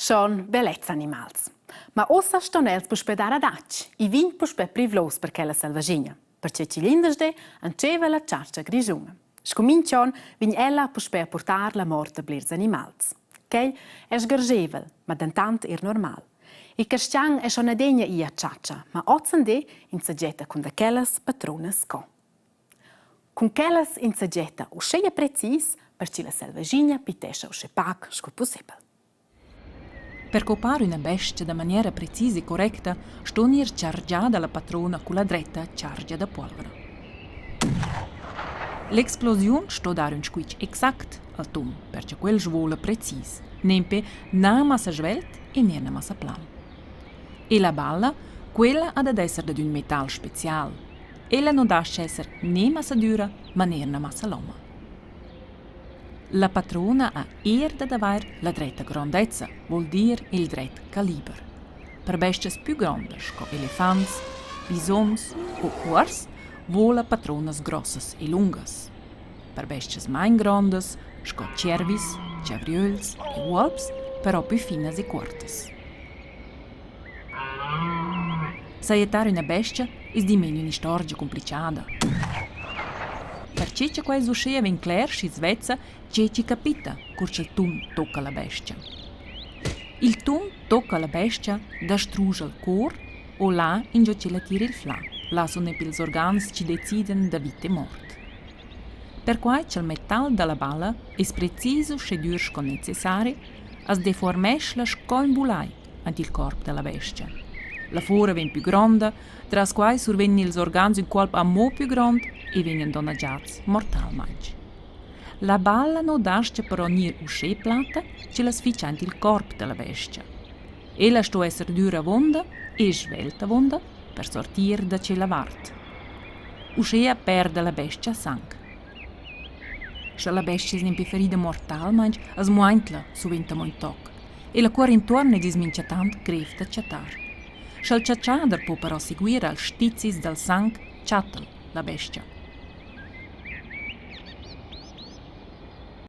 Schon bellezza animals. Ma ossa stonels può spedare ad acci, i vin può spedare privlos per quella selvagina, perché ci lindesde anceva la ciarcia grigiunga. Scomincion vin ella può spedare portare la morte blirs animals. Quel è sgargevel, ma dentant normal. Il castian è schon degna ia ciaccia, ma ozzende in saggetta con da quellas patronas co. Con quellas in saggetta o sceia precis, perché la selvagina pitescia o scepac sco possibile. Per copare una bestia da maniera precisa e corretta, stonir chargiada la patrona con la dretta chargia da polvere. L'esplosione sto dare un squitch exact al tom, perché quel svola precis, nempe na massa svelt e nierna massa plan. E la balla, quella ha ad essere di un metal special. Ella non dà essere né massa dura, ma nierna massa loma. La patrona ha da davar la dretta grandezza, vuol dire il dret caliber. Per bestie più grandi, come elefants, bisons o ors, vola patronas grossas e lungas. Per bestie mai grandes, come cervis, cevriols e wolps, però più finas e cortes. Saietare una bestia è di meglio una storia complicata. Perché quei usceva in clair si svezza, ci capita che il tum tocca la bestia. Il tum tocca la bestia, distrugge il cuore o là in giù ci la tira il fla. Là sono i organs ci decidono da vita e morte. Per cui il metallo della balla è preciso e duro necessario a deformare la scoimbulai ant il corpo della bestia. La fora viene più grande, tra i quali survengono gli organi in colpo a mo più grande e vengono danneggiati mortalmente. La balla non dasce però nir usce plata, ce la sficia ant il corpo della bestia. Ella sto essere dura vonda e svelta vonda per sortir da ce la vart. Uscea perde la bestia sangue. Se la bestia è ferita mortalmente, as muintla suventa molt toc, e la cuore intorno è disminciatant grefta ciatar. Se il ciacciader può però seguire al stizis del sangue, ciatel la bestia.